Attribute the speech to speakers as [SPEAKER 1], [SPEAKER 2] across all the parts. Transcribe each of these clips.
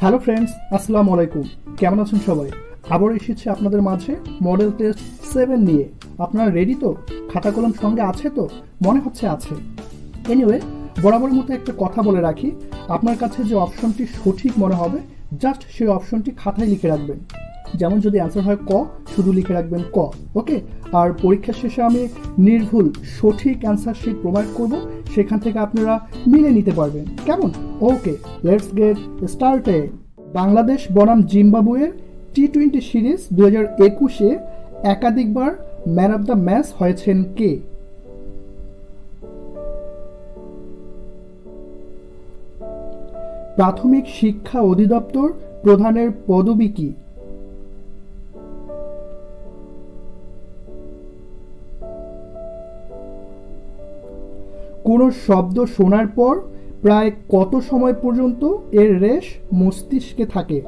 [SPEAKER 1] Hello friends, আসসালামু আলাইকুম। কেমন আছেন সবাই? আবার এসেছি আপনাদের মাঝে মডেল টেস্ট 7 নিয়ে। আপনারা রেডি তো? খাতা কলম সঙ্গে আছে তো? মনে হচ্ছে আছে। এনিওয়ে, বরাবরের মতো একটা কথা বলে রাখি, আপনার কাছে যে অপশনটি সঠিক মনে হবে জাস্ট সেই অপশনটি খাতায় লিখে রাখবেন। যেমন যদি অ্যান্সার হয় ক, শুধু লিখে রাখবেন ক, ওকে? আর পরীক্ষার শেষে আমি নির্ভুল সঠিক অ্যান্সার শিট প্রোভাইড করব, সেখান থেকে আপনারা মিলে নিতে পারবেন। কেমন? ওকে, লেটস গেট স্টার্টেড। বাংলাদেশ বনাম জিম্বাবুয়ের টি-20 সিরিজ 2021-এ একাধিকবার ম্যান অব দ্য ম্যাচ হয়েছেন কে? প্রাথমিক শিক্ষা অধিদপ্তর প্রধানের পদবি কি? কোনো শব্দ শোনার পর প্রায় কত সময় পর্যন্ত এর রেশ মস্তিষ্কে থাকে?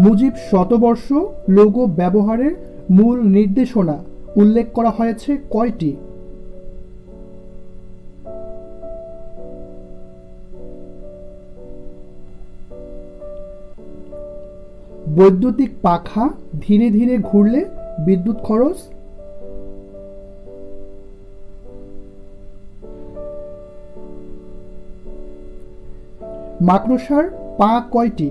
[SPEAKER 1] মুজিব শতবর্ষ লোগো ব্যবহারের মূল নির্দেশনা উল্লেখ করা হয়েছে কয়টি? বৈদ্যুতিক পাখা ধীরে ধীরে ঘুরলে বিদ্যুৎ খরচ? মাকড়সার পা কয়টি?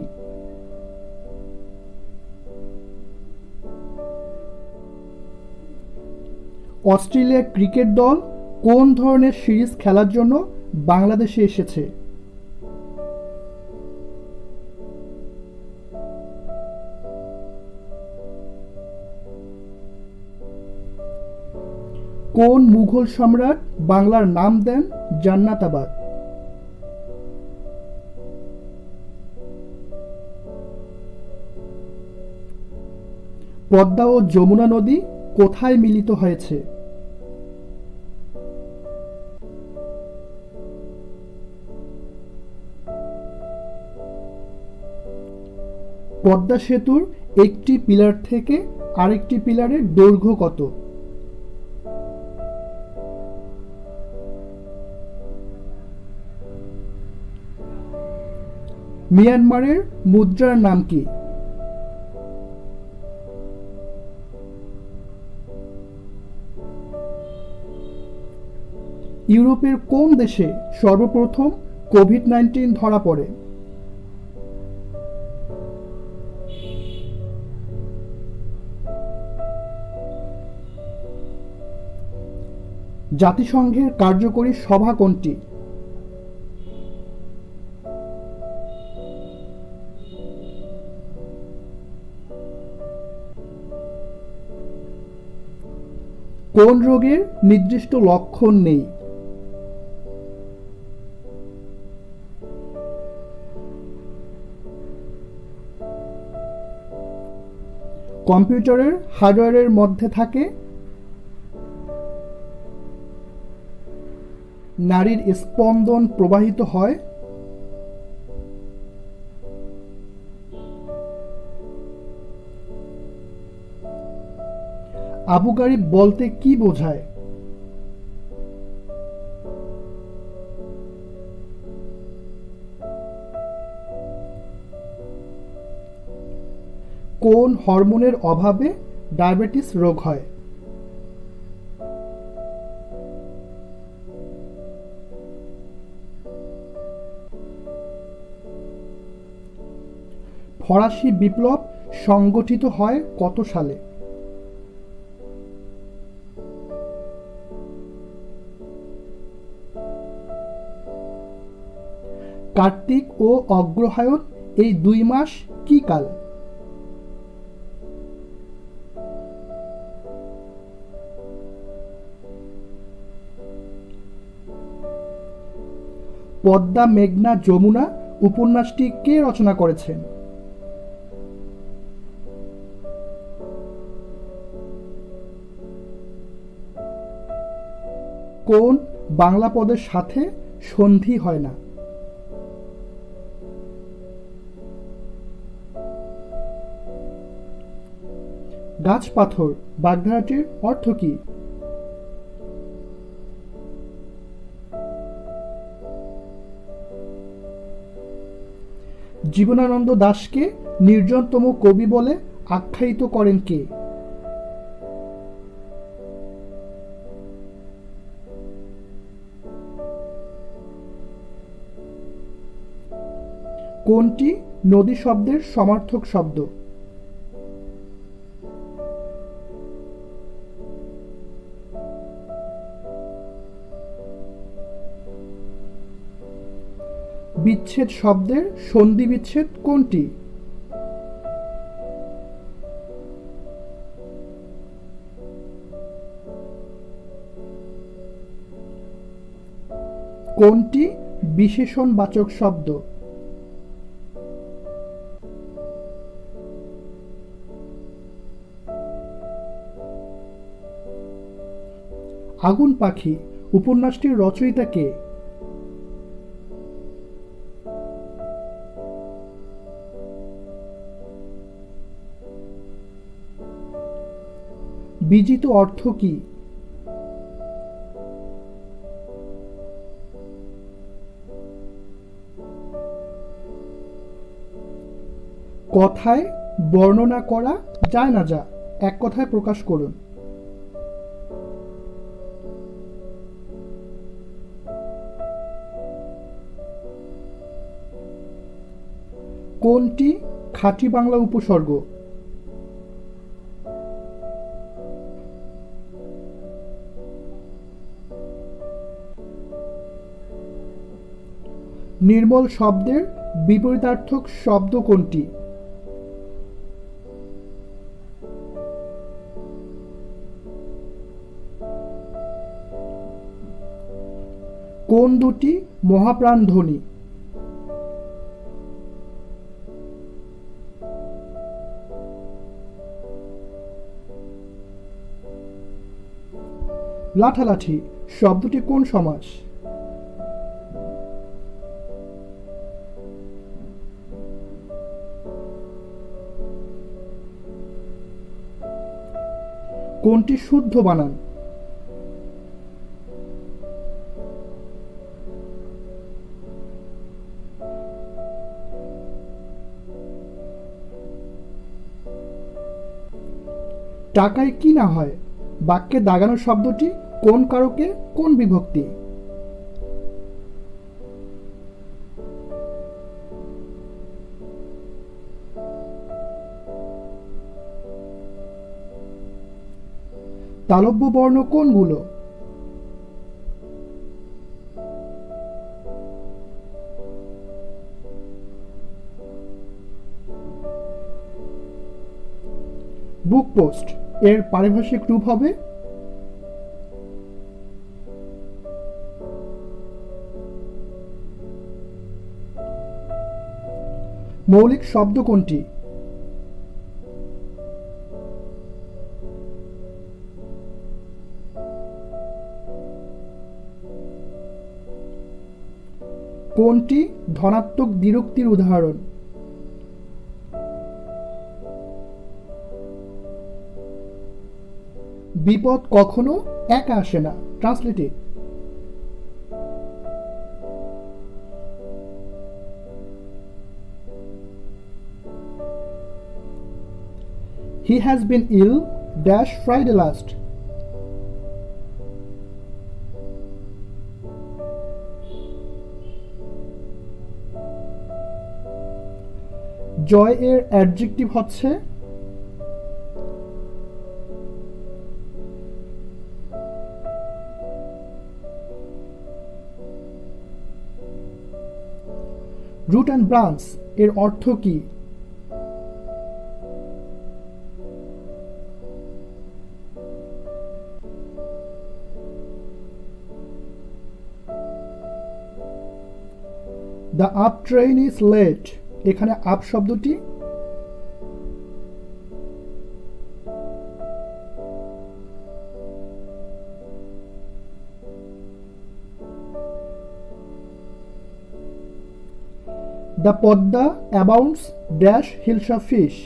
[SPEAKER 1] অস্ট্রেলিয়া ক্রিকেট দল কোন ধরনের সিরিজ খেলার জন্য বাংলাদেশে এসেছে? কোন মুঘল সম্রাট বাংলার নাম দেন জান্নাতাবাদ? পদ্মা ও যমুনা নদী কোথায় মিলিত হয়েছে? পদ্মা সেতুর একটি পিলার থেকে আরেকটি পিলারের দৈর্ঘ্য কত? মিয়ানমারের মুদ্রার নাম কি? ইউরোপের কোন দেশে সর্বপ্রথম কোভিড-19 ধরা পড়ে? জাতিসংঘের কার্যকরী সভা কোনটি? কোন রোগের নির্দিষ্ট লক্ষণ নেই? কম্পিউটারের হার্ডওয়্যারের মধ্যে থাকে নাড়ির স্পন্দন প্রবাহিত হয়। আবু গারিব বলতে কি বোঝায়? কোন হরমোনের অভাবে ডায়াবেটিস রোগ হয়? ফরাসি বিপ্লব সংগঠিত হয় কত সালে? কার্তিক ও অগ্রহায়ণ এই দুই মাস কি কাল? পদ্মা মেঘনা যমুনা উপন্যাসটি কে রচনা করেছেন? কোন বাংলা পদের সাথে সন্ধি হয় না? গাছ পাথর বাগধারাটির অর্থ কি? জীবনানন্দ দাশকে নির্জনতম কবি বলে আখ্যায়িত করেন কে? কোনটি নদী শব্দের সমার্থক শব্দ? বিচ্ছেদ শব্দের সন্ধি বিচ্ছেদ কোনটি? কোনটি বিশেষণবাচক শব্দ? আগুন পাখি উপন্যাসটির রচয়িতা কে? বিজিত অর্থ কি? কথায় বর্ণনা করা যায় না যা, এক কথায় প্রকাশ করুন। কোনটি খাঁটি বাংলা উপসর্গ? নির্মল শব্দের বিপরীতার্থক শব্দ কোনটি? কোন দুটি মহাপ্রাণ ধ্বনি? লাঠালাঠি শব্দটি কোন সমাস? কোনটি শুদ্ধ বানান? টাকায় কি না হয় বাক্যে দাগানো শব্দটি কোন কারকে কোন বিভক্তি? তালব্য বর্ণ কোনগুলো? বুক পোস্ট এর পারিভাষিক রূপ হবে? মৌলিক শব্দ কোনটি? কোনটি ধনাত্মক দ্বিরুক্তির উদাহরণ? বিপদ কখনো একা আসে না, translated. He has been ill dash Friday last. জয় এর অ্যাডজেক্টিভ হচ্ছে? রুট অ্যান্ড ব্রাঞ্চ এর অর্থ কি? The up train is late এখানে আপ শব্দটি? The Podda abounds dash Hilsa fish.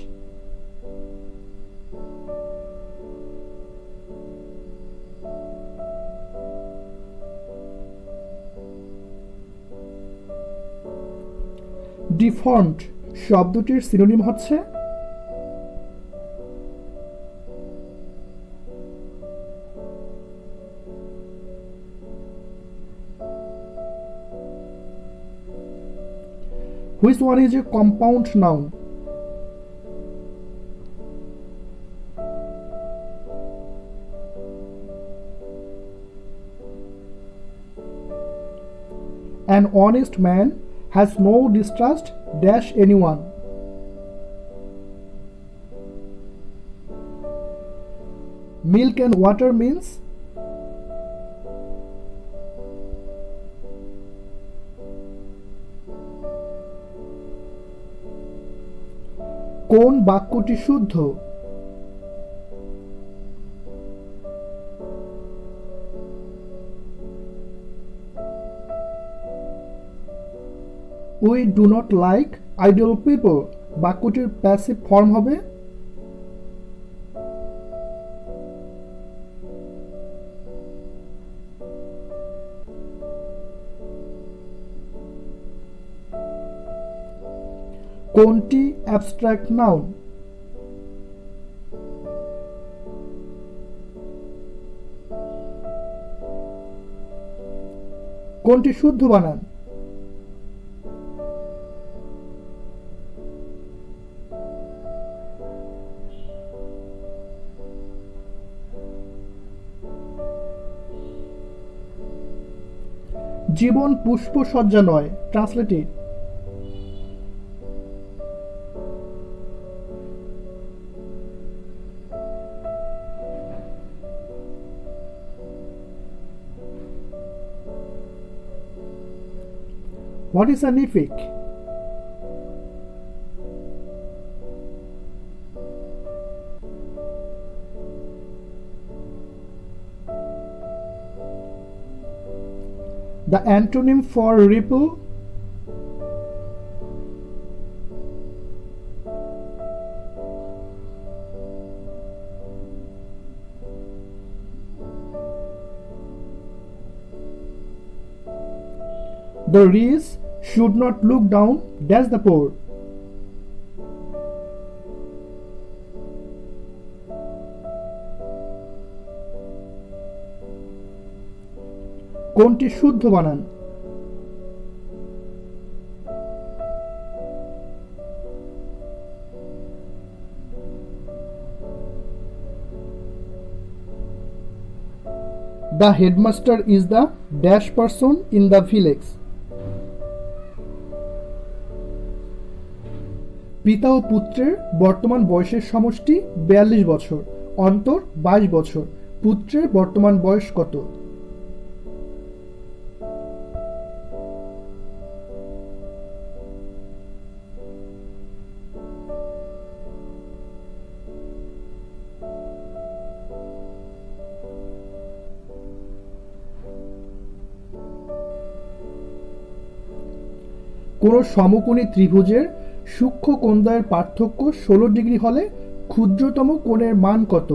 [SPEAKER 1] Deformed শব্দটির সিনোনিম হচ্ছে Which one is a compound noun? An honest man has no distrust dash anyone. Milk and water means কোন বাক্যটি শুদ্ধ? We do not like idle people বাক্যটির passive form হবে কোনটি abstract noun? কোনটি শুদ্ধ বানান? জীবন পুষ্পসজ্জা নয় translated What is an epic? The antonym for ripple? The rich should not look down dash the poor. কোনটি শুদ্ধ বানান? The headmaster is the dash person in the village. পিতা ও পুত্রের বর্তমান বয়সের সমষ্টি 42 বছর, অন্তর 22 বছর। পুত্রের বর্তমান বয়স কত? কোন সমকোণী ত্রিভুজের সূক্ষ্ম কোণদ্বয়ের পার্থক্য 16 ডিগ্রি হলে ক্ষুদ্রতম কোণের মান কত?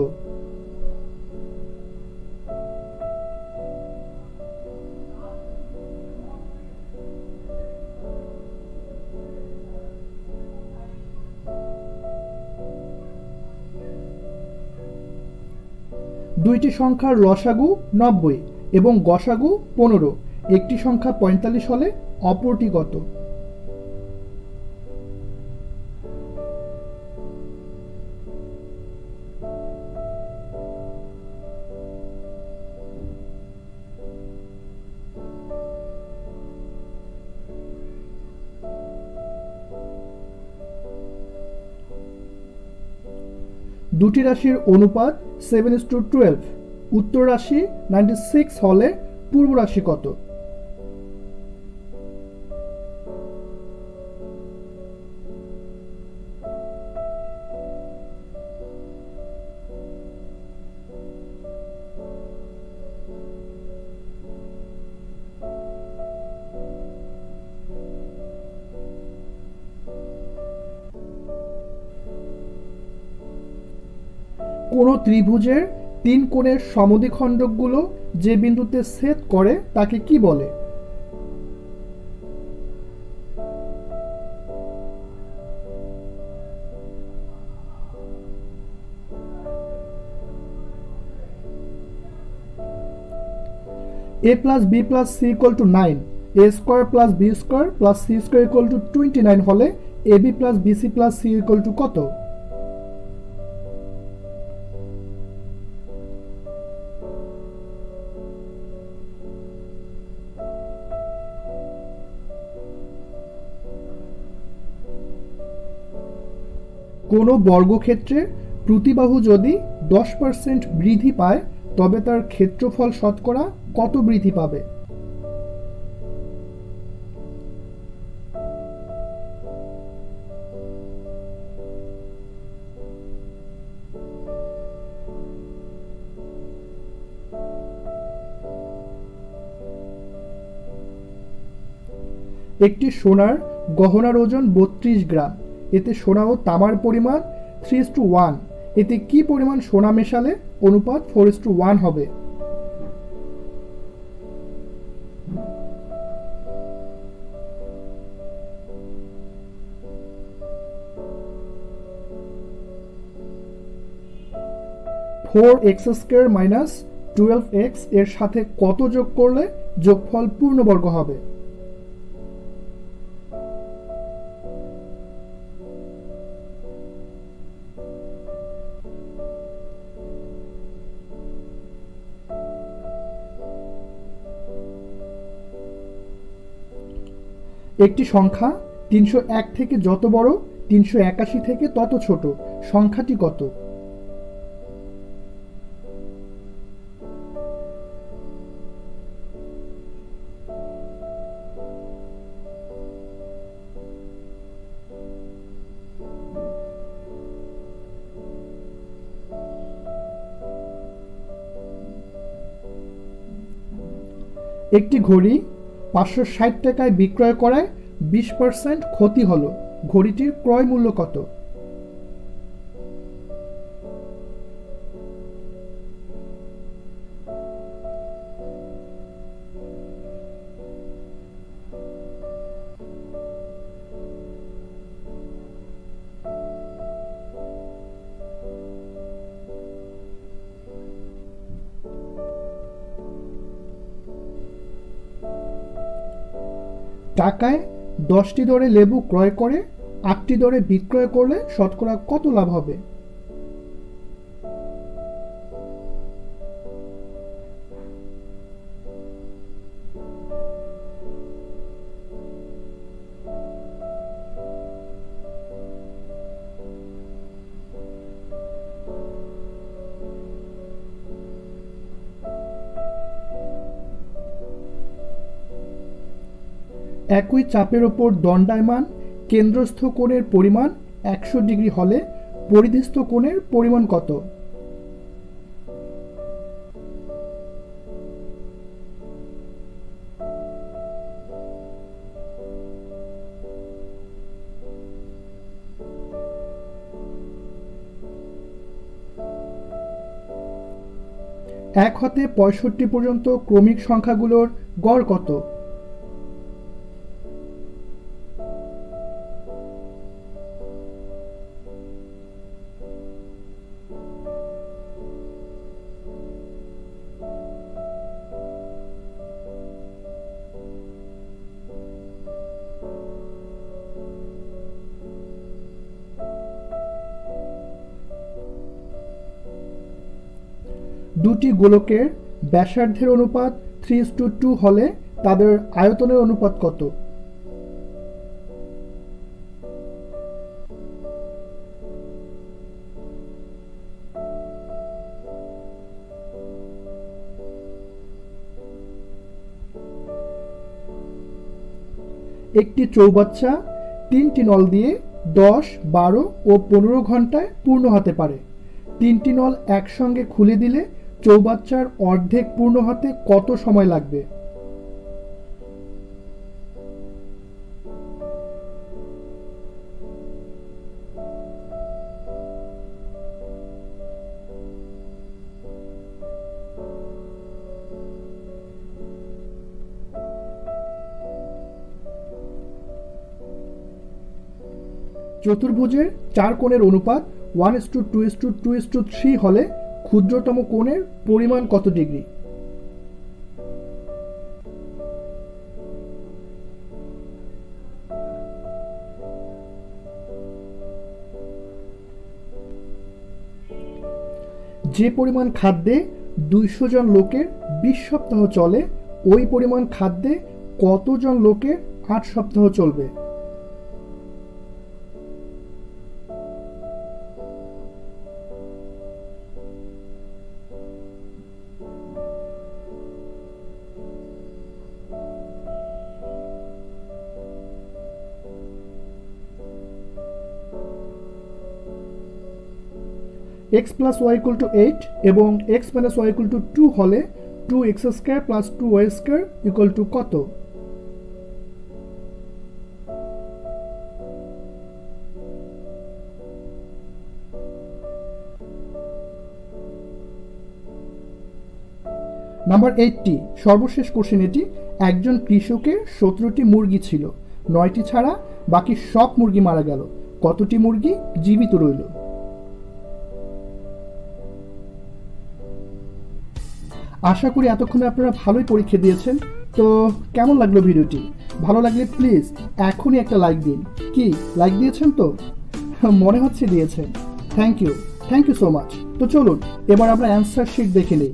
[SPEAKER 1] দুইটি সংখ্যার লসাগু 90 এবং গসাগু 15। একটি সংখ্যা 45 হলে অপরটি কত? দুটি রাশির অনুপাত 7:12। উত্তর রাশি 96 হলে পূর্ব রাশি কত? কোন ত্রিভুজের তিন কোণের সমদ্বিখণ্ডকগুলো যে বিন্দুতে ছেদ করে তাকে কি বলে? a plus b plus c equal to 9, a square plus b square plus c square equal to 29 হলে a b plus b c plus c equal to কত? কোনো বর্গক্ষেত্রে প্রতিবাহু যদি 10% বৃদ্ধি পায় তবে তার ক্ষেত্রফল শতকরা কত বৃদ্ধি পাবে? একটি সোনার গহনার ওজন 32 গ্রাম, এতে সোনা ও তামার পরিমাণ 3:1, এতে কি পরিমাণ সোনা মেশালে অনুপাত 4:1 হবে? Four x square minus 12x এর সাথে কত যোগ করলে যোগফল পূর্ণবর্গ হবে? একটি সংখ্যা 301 থেকে যত বড় 381 থেকে তত ছোট, সংখ্যাটি কত? একটি ঘড়ি 560 টাকায় বিক্রয় করায় 20% ক্ষতি হলো, ঘড়িটির ক্রয় মূল্য কত? টাকায় 10টি দরে লেবু ক্রয় করে 8টি দরে বিক্রয় করলে শতকরা কত লাভ হবে? একই চাপের ওপর দণ্ডায়মান কেন্দ্রস্থ কোণের পরিমাণ 100 ডিগ্রি হলে পরিধিস্থ কোণের পরিমাণ কত? এক হতে 65 পর্যন্ত ক্রমিক সংখ্যাগুলোর গড় কত? দুটি গোলকের ব্যাসার্ধের অনুপাত 3:2 হলে তাদের আয়তনের অনুপাত কত? একটি চৌবাচ্চা 3টি নল দিয়ে 10, 12 ও 15 ঘন্টায় পূর্ণ হতে পারে। 3টি নল একসঙ্গে খুলে দিলে চৌবাচ্চার অর্ধেক পূর্ণ হতে কত সময় লাগবে? চতুর্ভুজের 4 কোণের অনুপাত 1:2:2:3 হলে ক্ষুদ্রতম কোণের পরিমাণ কত ডিগ্রি? যে পরিমাণ খাদ্যে 200 জন লোকের 20 সপ্তাহ চলে ওই পরিমাণ খাদ্যে কতজন লোকের 8 সপ্তাহ চলবে? x plus y equal to 8 এবং x minus y equal to 2 হলে 2x square plus 2y square equal to কত? নাম্বার 80 সর্বশেষ কোশ্চেন এটি। একজন কৃষকের 17টি মুরগি ছিল, 9টি ছাড়া বাকি সব মুরগি মারা গেল, কতটি মুরগি জীবিত রইল? আশা করি এতক্ষণে আপনারা ভালোই পরীক্ষা দিয়েছেন। তো কেমন লাগলো ভিডিওটি? ভালো লাগলে প্লিজ এখনই একটা লাইক দিন। কি লাইক দিয়েছেন তো? মনে হচ্ছে দিয়েছেন। Thank you so much. তো চলুন এবার আমরা অ্যান্সার শিট দেখে নিই।